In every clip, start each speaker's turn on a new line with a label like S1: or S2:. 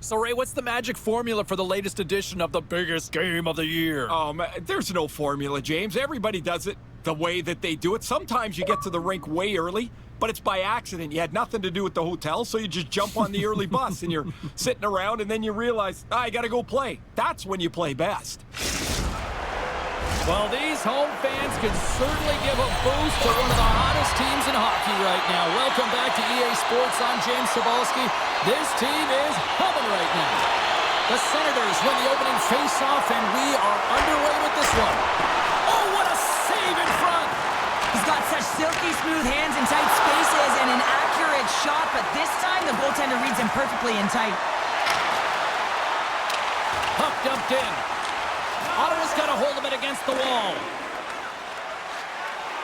S1: So, Ray, what's the magic formula for the latest edition of the biggest game of the year?
S2: There's no formula, James. Everybody does it the way that they do it. Sometimes you get to the rink way early, but it's by accident. You had nothing to do with the hotel, so you just jump on the early bus, and you're sitting around, and then you realize, I got to go play. That's when you play best.
S1: Well, these home fans can certainly give a boost to one of the hottest teams in hockey right now. Welcome back to EA Sports. I'm James Cebulski. This team is humming right now. The Senators win the opening face-off, and we are underway with this one. Oh, what a save in front!
S3: He's got such silky smooth hands in tight spaces and an accurate shot, but this time the goaltender reads him perfectly in tight.
S1: Puck dumped in. Ottawa's got a hold of it against the wall.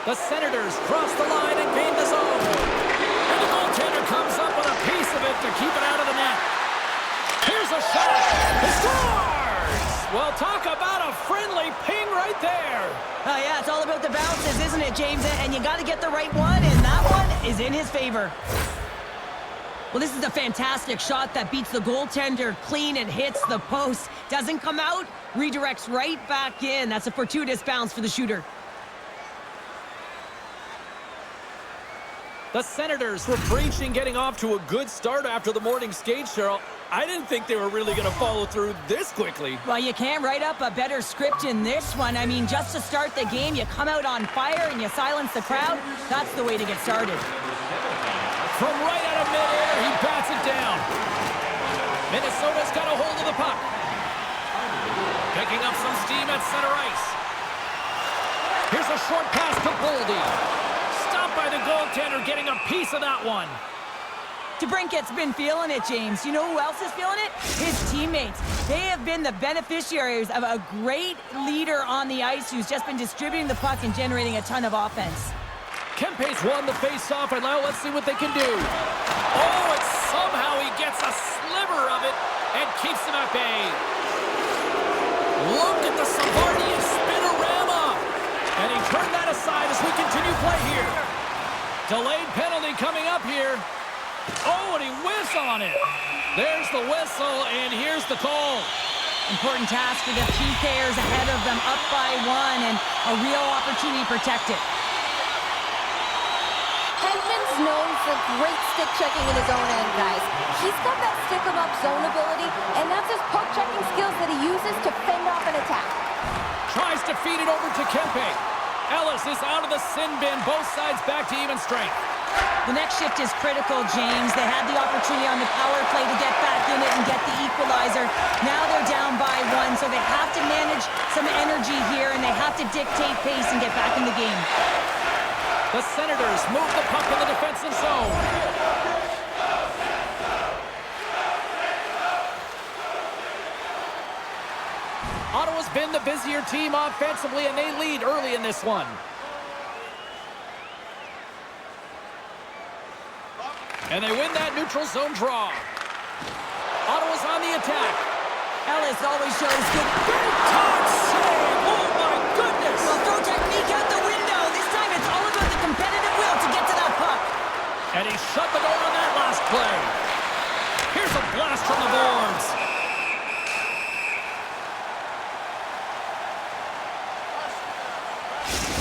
S1: The Senators cross the line and gain the zone. And the goaltender comes up with a piece of it to keep it out of the net. Here's a shot. He scores! Well, talk about a friendly ping right there.
S3: Oh, yeah, it's all about the bounces, isn't it, James? And you got to get the right one, and that one is in his favor. Well, this is a fantastic shot that beats the goaltender clean and hits the post. Doesn't come out, redirects right back in. That's a fortuitous bounce for the shooter.
S1: The Senators were preaching getting off to a good start after the morning skate, Cheryl. I didn't think they were really going to follow through this quickly.
S3: Well, you can't write up a better script in this one. I mean, just to start the game, you come out on fire and you silence the crowd. That's the way to get started.
S1: From right out of midair, he bats it down. Minnesota's got a hold of the puck. Picking up some steam at center ice. Here's a short pass to Boldy. Stopped by the goaltender, getting a piece of that one.
S3: DeBrincat's been feeling it, James. You know who else is feeling it? His teammates. They have been the beneficiaries of a great leader on the ice who's just been distributing the puck and generating a ton of offense.
S1: Kempe's won the face-off, and now let's see what they can do. Oh, and somehow he gets a sliver of it and keeps him at bay. Look at the Savardian spinorama. And he turned that aside as we continue play here. Delayed penalty coming up here. Oh, and he whiffs on it. There's the whistle, and here's the call.
S3: Important task for the PKers ahead of them, up by one, and a real opportunity to protect it.
S4: Hedman's known for great stick checking in his own end, guys. He's got that stick-em-up zone ability, and that's his puck checking skills that he uses to fend off an attack.
S1: Tries to feed it over to Kempe. Ellis is out of the sin bin, both sides back to even strength.
S3: The next shift is critical, James. They had the opportunity on the power play to get back in it and get the equalizer. Now they're down by one, so they have to manage some energy here, and they have to dictate pace and get back in the game.
S1: The Senators move the puck in the defensive zone. Ottawa's been the busier team offensively, and they lead early in this one. And they win that neutral zone draw. Ottawa's on the attack.
S3: Ellis always shows good.
S1: Big-time save! Oh, my goodness!
S3: Well, throw technique out the window. This time it's all about the competitive will to get to that puck.
S1: And he shut the door on that last play. Here's a blast from the boards.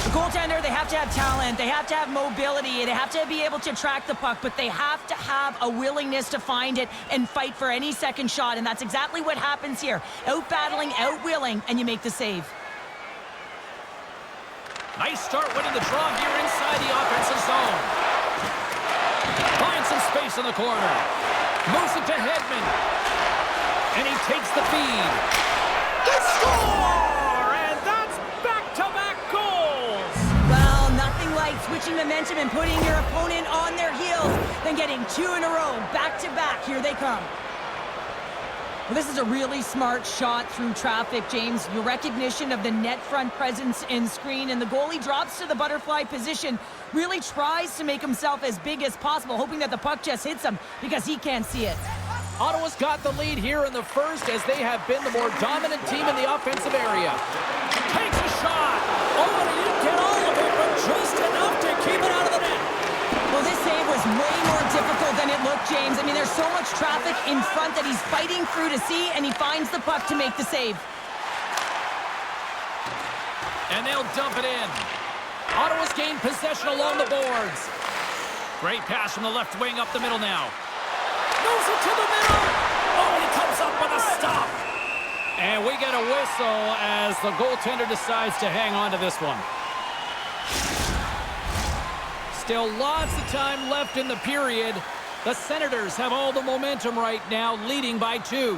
S3: The goaltender, they have to have talent, they have to have mobility, they have to be able to track the puck, but they have to have a willingness to find it and fight for any second shot, and that's exactly what happens here. Out-battling, out-willing, and you make the save.
S1: Nice start winning the draw here inside the offensive zone. Finds some space in the corner. Moves it to Hedman. And he takes the feed. They score! And that's back-to-back goals!
S3: Well, nothing like switching momentum and putting your opponent on their heels than getting two in a row, back-to-back. Here they come. Well, this is a really smart shot through traffic, James. Your recognition of the net front presence and screen, and the goalie drops to the butterfly position, really tries to make himself as big as possible, hoping that the puck just hits him because he can't see it.
S1: Ottawa's got the lead here in the first as they have been the more dominant team in the offensive area. Takes a shot. Oh, and he didn't get all of it, but just enough to keep it out of the net.
S3: Well, this save was way more difficult than it looked look, James. I mean, there's so much traffic in front that he's fighting through to see, and he finds the puck to make the save.
S1: And they'll dump it in. Ottawa's gained possession along the boards. Great pass from the left wing up the middle now. Moves it to the middle. Oh, and he comes up with a stop. And we get a whistle as the goaltender decides to hang on to this one. Still lots of time left in the period. The Senators have all the momentum right now, leading by 2.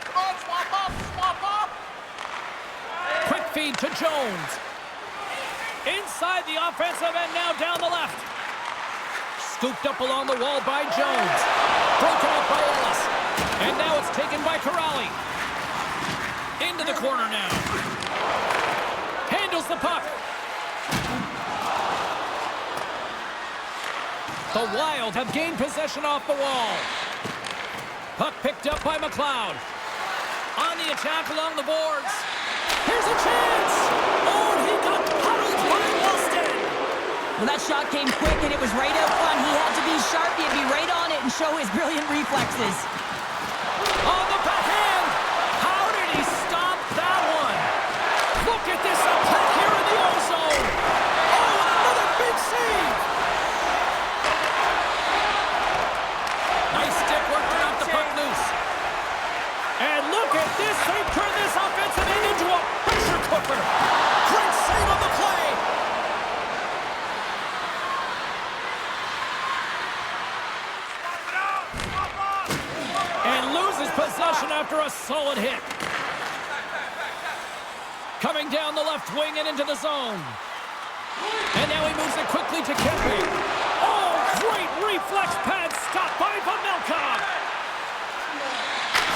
S5: Come on, swap up, swap up.
S1: Quick feed to Jones. Inside the offensive end now down the left. Scooped up along the wall by Jones. Broken up by Ellis. And now it's taken by Corrali. Into the corner now. Handles the puck. The Wild have gained possession off the wall. Puck picked up by McLeod. On the attack along the boards. Here's a chance! Oh, he got puddled by Wilson!
S3: Well, that shot came quick, and it was right out front. He had to be sharp. He had to be right on it and show his brilliant reflexes.
S1: On the backhand! How did he stop that one? Look at this attack here in the O-zone! Oh, another big save! Nice stick work to knock the puck loose. And look at this! They turn this offensive end into a pressure cooker! Great save on the play! And loses possession after a solid hit. Coming down the left wing and into the zone. And now he moves it quickly to Kempe. Oh, great reflex pad stopped by Pamelka.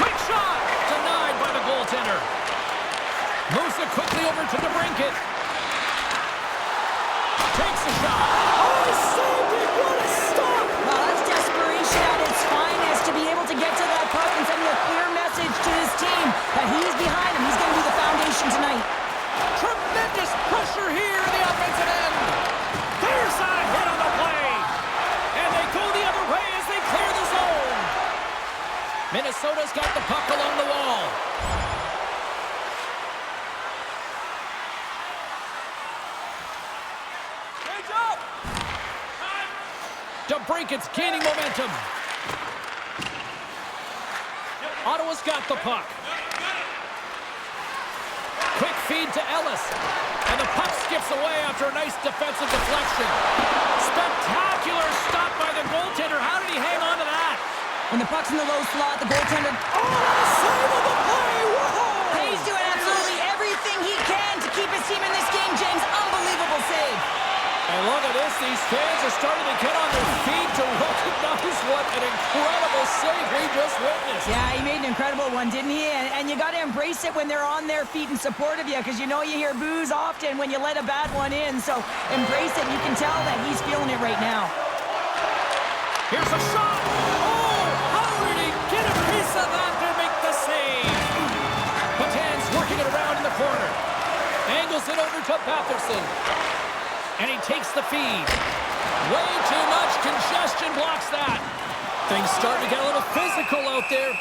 S1: Quick shot! Denied by the goaltender. Moves it quickly over to DeBrincat. Takes a shot. Oh, he saved it! What a stop!
S3: Well, that's desperation at its finest to be able to get to that puck and send a clear message to his team that he's behind him. He's going to be the foundation tonight.
S1: Tremendous pressure here in the offensive end. There's a hit on the play. And they go the other way as they clear the zone. Minnesota's got the puck along the wall.
S5: Hands up.
S1: DeBrincat's gaining momentum. Ottawa's got the puck. Quick feed to Ellis. And the puck skips away after a nice defensive deflection. Spectacular stop by the goaltender. How did he hang on to that?
S3: When the puck's in the low slot, the goaltender...
S1: Oh, save of the play! Whoa!
S3: He's doing absolutely everything he can to keep his team in this game, James. Unbelievable save.
S1: And look at this. These fans are starting to get on their feet to recognize what an incredible save we just witnessed.
S3: Yeah, he made an incredible one, didn't he? And you got to embrace it when they're on their feet in support of you, because you know you hear boos often when you let a bad one in. So embrace it. You can tell that he's feeling it right now.
S1: Here's a shot. Oh, how did he get a piece of that to make the save? Batan's working it around in the corner. Angles it over to Patterson. And he takes the feed. Way too much congestion blocks that. Things starting to get a little physical out there.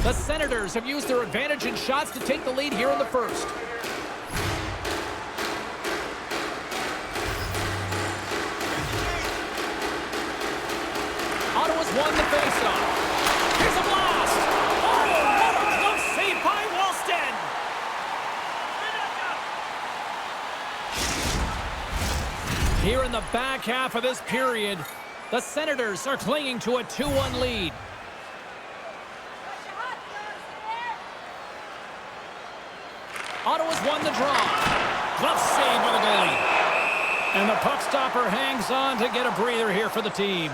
S1: The Senators have used their advantage in shots to take the lead here in the first. Ottawa's won the faceoff. Here's a blast! Oh, what a close save by Wollstad! Here in the back half of this period, the Senators are clinging to a 2-1 lead. Ottawa's won the draw. Glove save by the goalie. And the puck stopper hangs on to get a breather here for the team.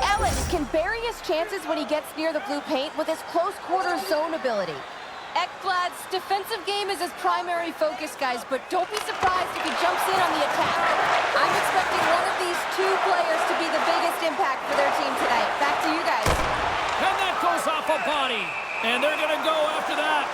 S4: Ellis can bury his chances when he gets near the blue paint with his close quarter zone ability. Ekblad's defensive game is his primary focus, guys, but don't be surprised if he jumps in on the attack. I'm expecting one of these two players to be the biggest impact for their team tonight. Back to you guys.
S1: And that goes off a body. And they're going to go after that.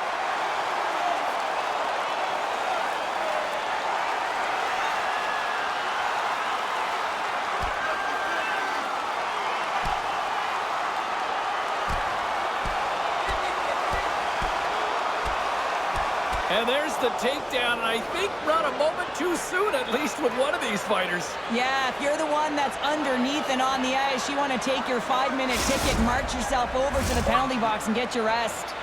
S1: And there's the takedown, and I think not a moment too soon, at least with one of these fighters.
S3: Yeah, if you're the one that's underneath and on the ice, you want to take your 5-minute ticket, march yourself over to the penalty box and get your rest.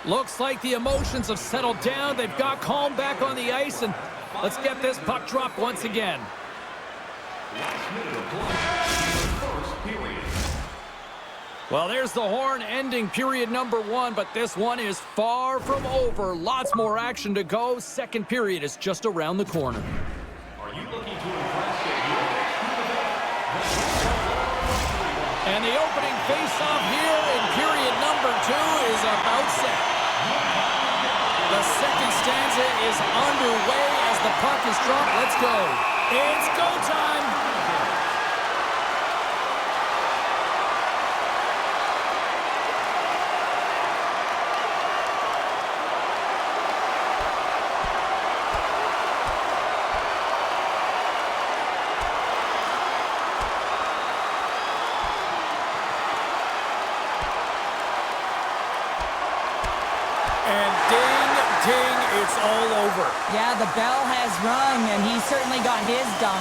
S1: Looks like the emotions have settled down. They've got calm back on the ice, and let's get this puck dropped once again. Well, there's the horn ending period number 1, but this one is far from over. Lots more action to go. Second period is just around the corner.
S6: Are you looking to impress
S1: And the opening face-off here in period number 2 is about set. The second stanza is underway as the puck is dropped. Let's go. It's go time. And ding, ding, it's all over.
S3: Yeah, the bell has rung, and he certainly got his done.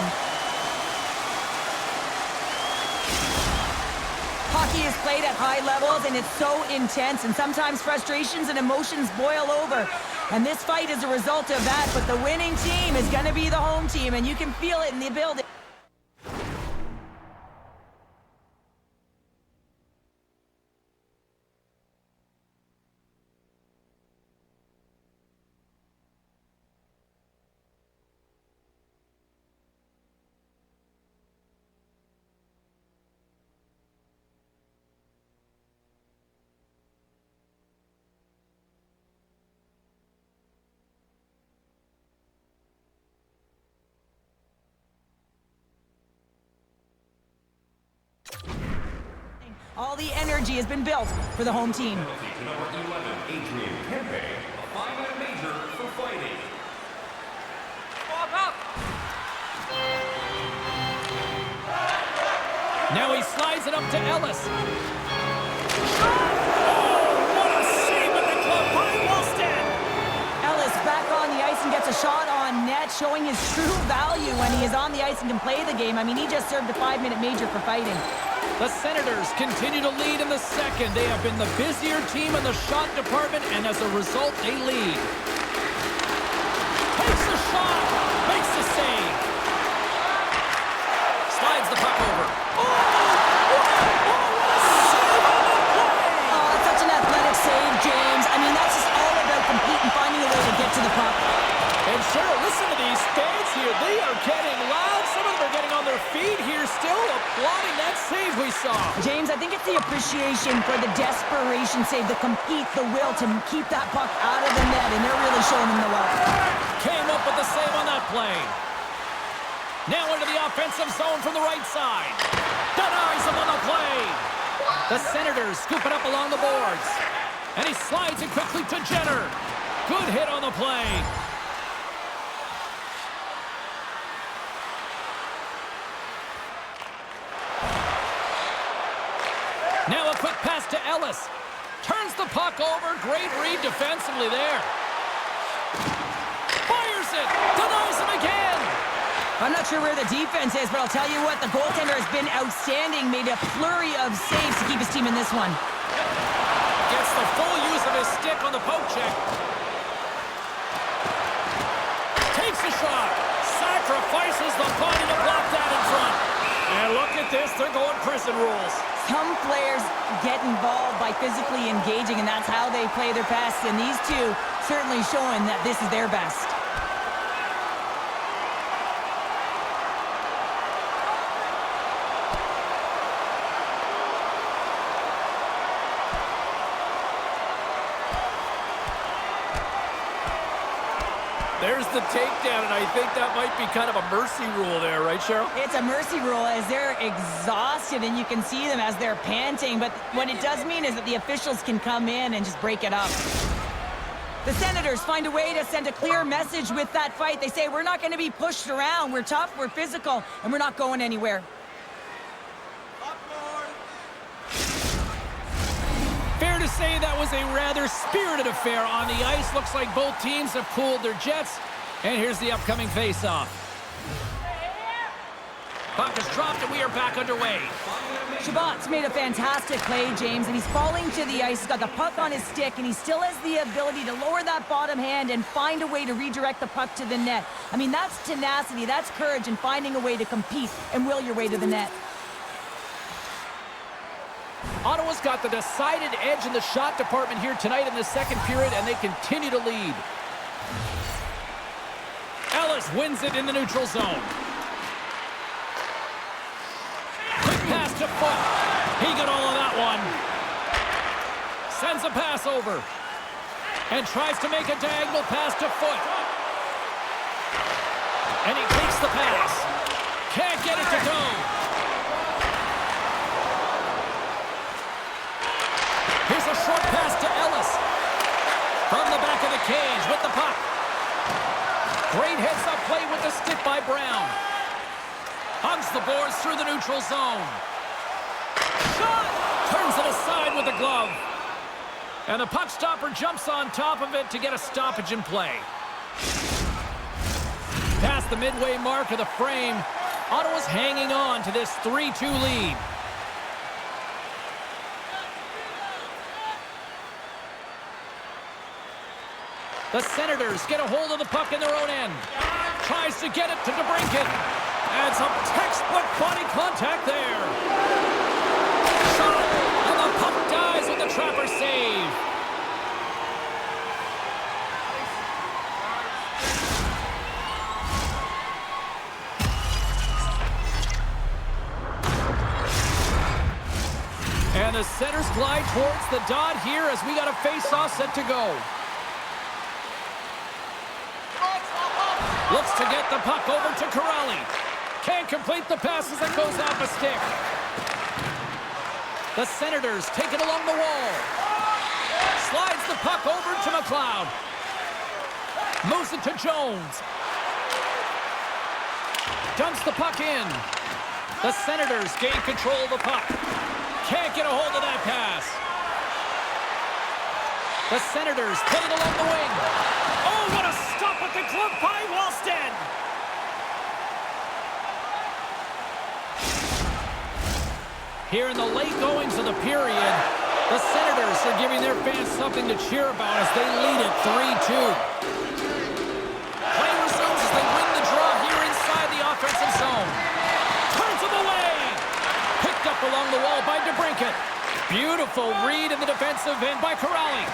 S3: Hockey is played at high levels, and it's so intense, and sometimes frustrations and emotions boil over. And this fight is a result of that, but the winning team is going to be the home team, and you can feel it in the building. All the energy has been built for the home team.
S1: Now he slides it up to Ellis. Oh, what a save with the glove by Wallstead.
S3: Ellis back on the ice and gets a shot on on net, showing his true value when he is on the ice and can play the game. I mean, he just served a 5-minute major for fighting.
S1: The Senators continue to lead in the second. They have been the busier team in the shot department, and as a result, they lead. Takes the shot, makes the save. Slides the puck over.
S3: Such an athletic save, James. I mean, that's just all about competing, finding a way to get to the puck.
S1: And Cheryl, listen to these fans here. They are getting loud. Some of them are getting on their feet here, still applauding that save we saw.
S3: James, I think it's the appreciation for the desperation save, the compete, the will to keep that puck out of the net, and they're really showing him the love.
S1: Came up with the save on that play. Now into the offensive zone from the right side. Denies him on the play. The Senators scoop it up along the boards. And he slides it quickly to Jenner. Good hit on the play. Now a quick pass to Ellis. Turns the puck over. Great read defensively there. Fires it. Denies him again.
S3: I'm not sure where the defense is, but I'll tell you what, the goaltender has been outstanding, made a flurry of saves to keep his team in this one.
S1: Gets the full use of his stick on the poke check. Takes a shot. Sacrifices the body to block that in front. And look at this, they're going prison rules.
S3: Some players get involved by physically engaging, and that's how they play their best, and these two certainly showing that this is their best.
S1: There's the takedown, and I think that might be kind of a mercy rule there, right, Cheryl?
S3: It's a mercy rule as they're exhausted, and you can see them as they're panting, but what it does mean is that the officials can come in and just break it up. The Senators find a way to send a clear message with that fight. They say, we're not going to be pushed around. We're tough, we're physical, and we're not going anywhere.
S1: Fair to say that was a rather spirited affair on the ice. Looks like both teams have cooled their jets. And here's the upcoming face-off. Puck is dropped and we are back underway.
S3: Shabbat's made a fantastic play, James, and he's falling to the ice. He's got the puck on his stick, and he still has the ability to lower that bottom hand and find a way to redirect the puck to the net. I mean, that's tenacity, that's courage, and finding a way to compete and will your way to the net.
S1: Ottawa's got the decided edge in the shot department here tonight in the second period, and they continue to lead. Ellis wins it in the neutral zone. Quick pass to Foot. He got all of that one. Sends a pass over. And tries to make a diagonal pass to Foot. And he takes the pass. Can't get it to go. Here's a short pass to Ellis. From the back of the cage with the puck. Great heads-up play with the stick by Brown. Hugs the boards through the neutral zone. Shot! Turns it aside with the glove. And the puck stopper jumps on top of it to get a stoppage in play. Past the midway mark of the frame, Ottawa's hanging on to this 3-2 lead. The Senators get a hold of the puck in their own end. Tries to get it to DeBrincat. And some textbook body contact there. Shot! And the puck dies with the trapper save. And the Senators glide towards the dot here as we got a face-off set to go. Looks to get the puck over to Corelli. Can't complete the pass as it goes off a stick. The Senators take it along the wall. Slides the puck over to McLeod. Moves it to Jones. Dumps the puck in. The Senators gain control of the puck. Can't get a hold of that pass. The Senators put it along the wing. Oh, what a stop at the glove by Wallstead. Here in the late goings of the period, the Senators are giving their fans something to cheer about as they lead it 3-2. Play resumes as they win the draw here inside the offensive zone. Turns him away. Picked up along the wall by DeBrincat. Beautiful read in the defensive end by Corrali.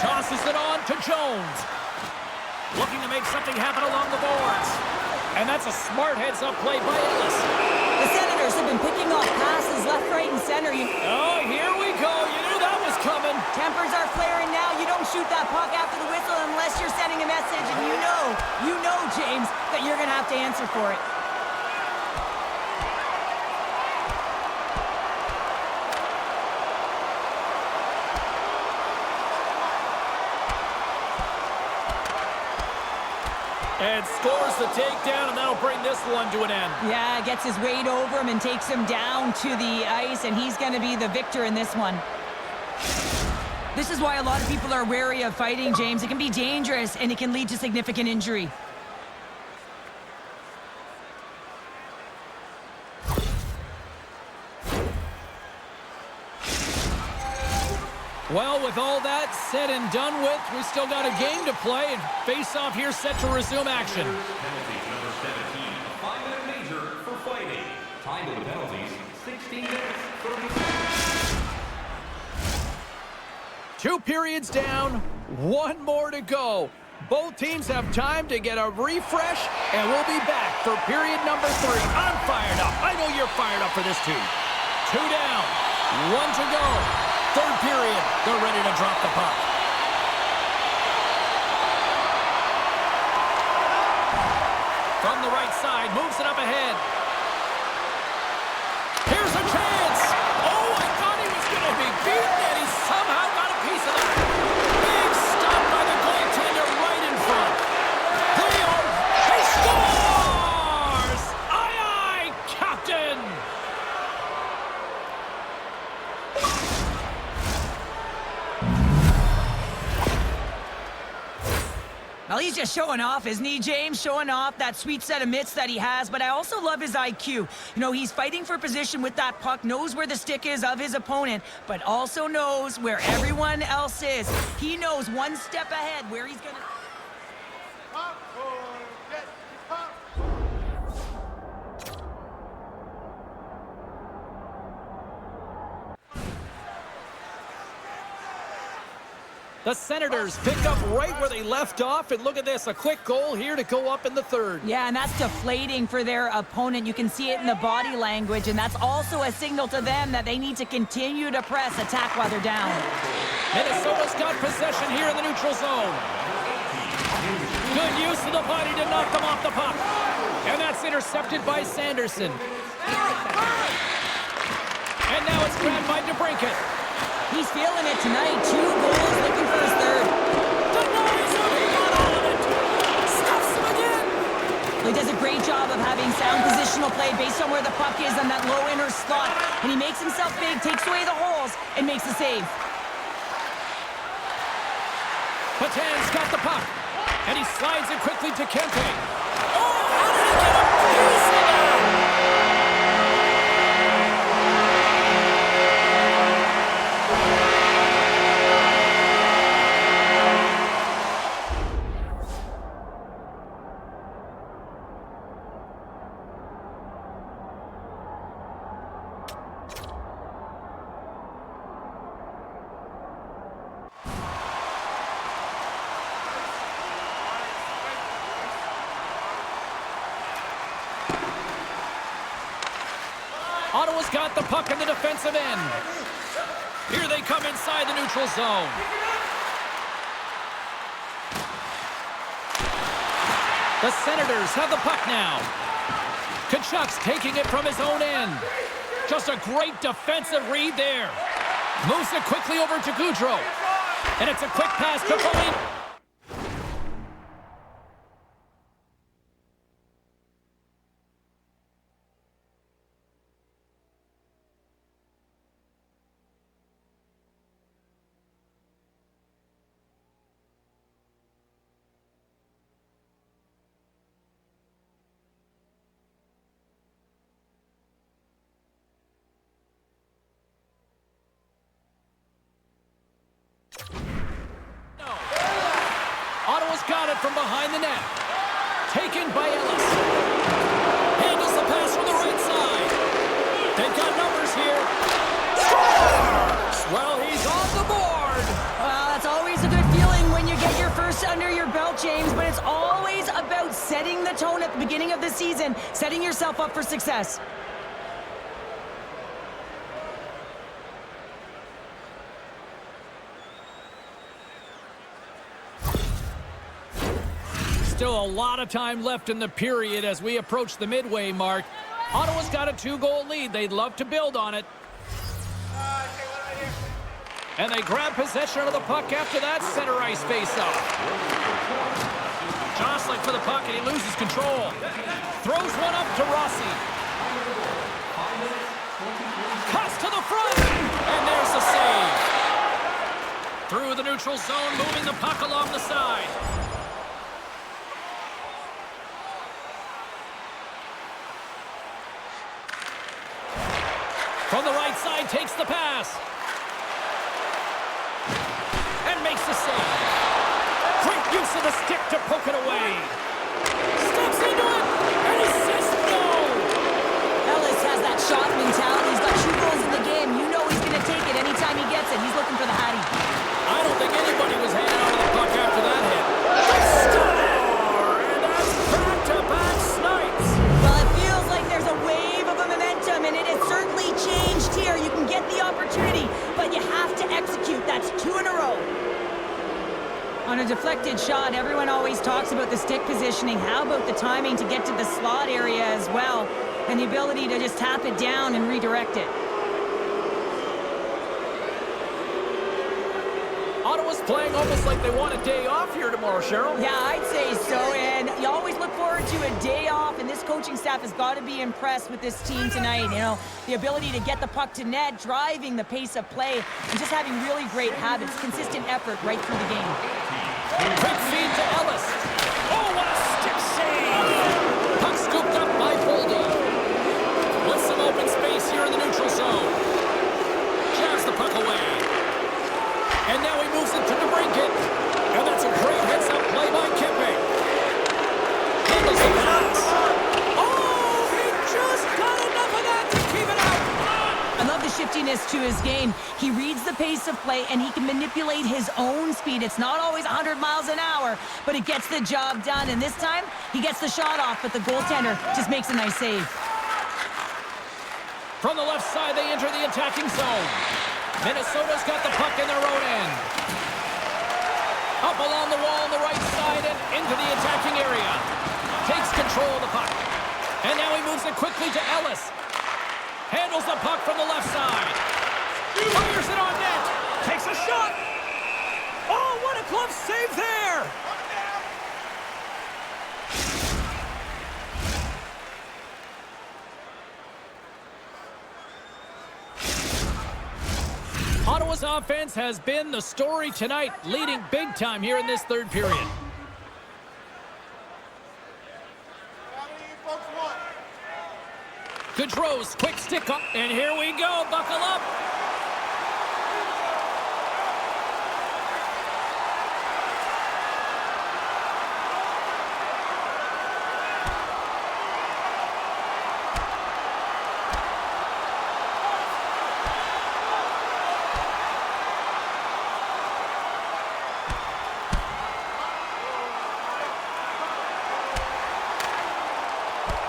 S1: Tosses it on to Jones. Looking to make something happen along the boards. And that's a smart heads-up play by Ellis.
S3: The Senators have been picking off passes left, right, and center.
S1: Oh, here we go. You knew that was coming.
S3: Tempers are flaring now. You don't shoot that puck after the whistle unless you're sending a message. And you know, James, that you're going to have to answer for it.
S1: And scores the takedown, and that'll bring this one to an end.
S3: Yeah, gets his weight over him and takes him down to the ice, and he's going to be the victor in this one. This is why a lot of people are wary of fighting, James. It can be dangerous, and it can lead to significant injury.
S1: Well, with all that said and done with, we still got a game to play, and face-off here set to resume action.
S6: Penalty number 17, a 5-minute major for fighting. Time of the penalties, 16 minutes, 30 seconds.
S1: 2 periods down, 1 more to go. Both teams have time to get a refresh, and we'll be back for period number 3. I'm fired up. I know you're fired up for this too. 2 down, 1 to go. 3rd period, they're ready to drop the puck. From the right side, moves it up ahead. Here's a chance. Oh, I thought he was going to be beaten, and he somehow got a piece of that. Big stop by the goaltender right in front. He scores! Aye, aye, Captain!
S3: Well, he's just showing off, isn't he, James? Showing off that sweet set of mitts that he has, but I also love his IQ. You know, he's fighting for position with that puck, knows where the stick is of his opponent, but also knows where everyone else is. He knows one step ahead where he's going to...
S1: The Senators pick up right where they left off, and look at this, a quick goal here to go up in the 3rd.
S3: Yeah, and that's deflating for their opponent. You can see it in the body language, and that's also a signal to them that they need to continue to press, attack while they're down.
S1: Minnesota's got possession here in the neutral zone. Good use of the body to knock them off the puck. And that's intercepted by Sanderson. And now it's grabbed by DeBrincat.
S3: He's feeling it tonight. 2 goals, looking for his 3rd.
S1: Denies him, he got all of it. Stuffs him again.
S3: He does a great job of having sound positional play based on where the puck is on that low inner slot. And he makes himself big, takes away the holes, and makes the save.
S1: Patan's got the puck. And he slides it quickly to Kempe. Oh, how did he get a piece of that? Ottawa's got the puck in the defensive end. Here they come inside the neutral zone. The Senators have the puck now. Tkachuk's taking it from his own end. Just a great defensive read there. Moves it quickly over to Gaudreau. And it's a quick pass to Foligno. got it from behind the net. Taken by Ellis. Handles the pass from the right side. They've got numbers here. Scores! Well, he's on the board.
S3: Well, that's always a good feeling when you get your first under your belt, James, but it's always about setting the tone at the beginning of the season, setting yourself up for success.
S1: Still a lot of time left in the period as we approach the midway mark. Ottawa's got a 2-goal lead. They'd love to build on it. And they grab possession of the puck after that center ice face-off. Jostling for the puck, and he loses control. Throws one up to Rossi. Cuts to the front, and there's the save. Through the neutral zone, moving the puck along the side. From the right side, takes the pass. And makes the save. Great use of the stick to poke it away. Steps into it, and he says no.
S3: Ellis has that shot mentality. He's got 2 goals in the game. You know he's going to take it anytime he gets it. He's looking for the Hattie.
S1: I don't think anybody was hanging on to the puck after that hit. Score! And that's back-to-back snipes.
S3: Well, it feels like there's a wave of a momentum, and it has certainly changed here. You can get the opportunity, but you have to execute. That's 2 in a row. On a deflected shot, everyone always talks about the stick positioning. How about the timing to get to the slot area as well, and the ability to just tap it down and redirect it?
S1: Ottawa's playing almost like they want a day off here tomorrow, Cheryl.
S3: Yeah, I'd say so, and you always look forward to a day off, and this coaching staff has got to be impressed with this team tonight. You know, the ability to get the puck to net, driving the pace of play, and just having really great habits, consistent effort right through the game.
S1: Quick feed to Ellis. Oh, what a stick save! Puck scooped up by Boldy. With some open space here in the neutral zone. Jabs the puck away. And now he moves it to DeBrincat. And that's a great heads-up play by Kimping. Handles the pass. Oh, he just got enough of that to keep it out.
S3: I love the shiftiness to his game. He reads the pace of play, and he can manipulate his own speed. It's not always 100 miles an hour, but it gets the job done. And this time, he gets the shot off, but the goaltender just makes a nice save.
S1: From the left side, they enter the attacking zone. Minnesota's got the puck in their own end. Up along the wall on the right side and into the attacking area. Takes control of the puck. And now he moves it quickly to Ellis. Handles the puck from the left side. Fires it on net. Takes a shot. Oh, what a glove save there. Ottawa's offense has been the story tonight, leading big time here in this third period. Gaudreau's quick stick up, and here we go. Buckle up.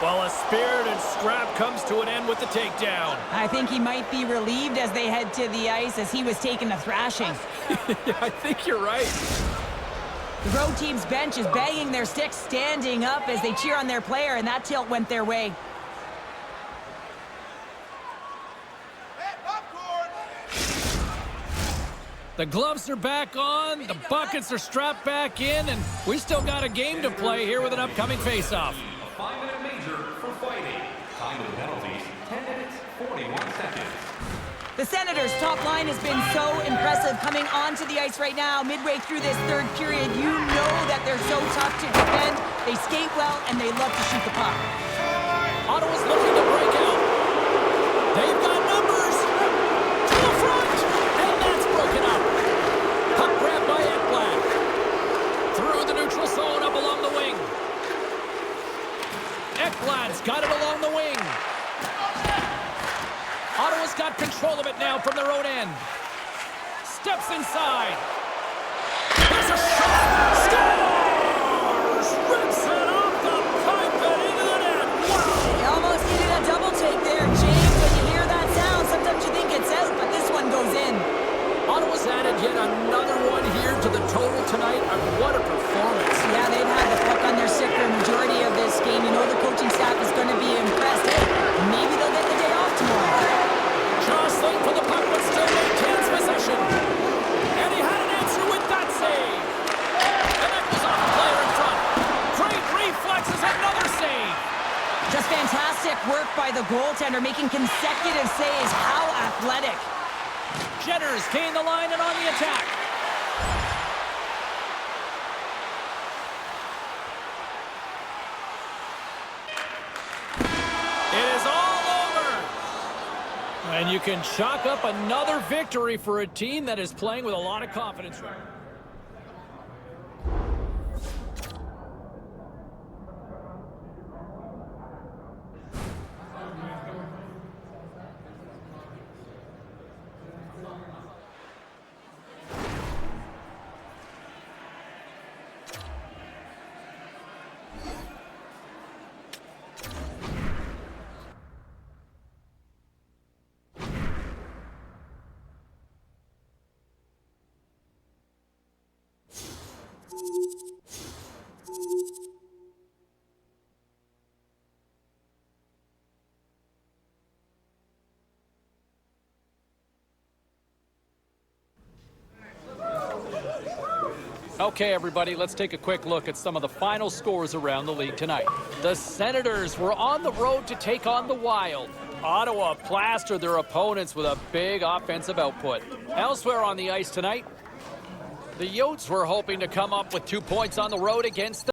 S1: Well, a spirited scrap comes to an end with the takedown.
S3: I think he might be relieved as they head to the ice as he was taking a thrashing.
S1: I think you're right.
S3: The road team's bench is banging their sticks, standing up as they cheer on their player, and that tilt went their way.
S1: The gloves are back on, the buckets are strapped back in, and we still got a game to play here with an upcoming face-off.
S6: A 5-minute major for fighting. Time of the penalties, 10 minutes, 41 seconds.
S3: The Senators' top line has been so impressive coming onto the ice right now. Midway through this third period, you know that they're so tough to defend. They skate well, and they love to shoot the puck.
S1: Ottawa's looking to break out. They've got numbers. To the front. And that's broken up. Puck grabbed by Ekblad. Through the neutral got control of it now from their own end. Steps inside. There's a shot. Scores! Rips it off the pipe and into the net. Wow!
S3: They almost needed a double take there, James. When you hear that sound, sometimes you think it's out, but this one goes in.
S1: Ottawa's added yet another one here to the total tonight. What a performance.
S3: Yeah, they've had the puck on their stick for a majority of this game. You know the coaching staff is going to be impressed. Hey, maybe they'll get the day off tomorrow.
S1: Jostling for the puck, but still maintains possession. And he had an answer with that save. And that goes off the player in front. Great reflexes, another save.
S3: Just fantastic work by the goaltender, making consecutive saves. How athletic.
S1: Jenners gain the line and on the attack. It is all over. And you can chalk up another victory for a team that is playing with a lot of confidence. Okay, everybody, let's take a quick look at some of the final scores around the league tonight. The Senators were on the road to take on the Wild. Ottawa plastered their opponents with a big offensive output. Elsewhere on the ice tonight, the Yotes were hoping to come up with 2 points on the road against the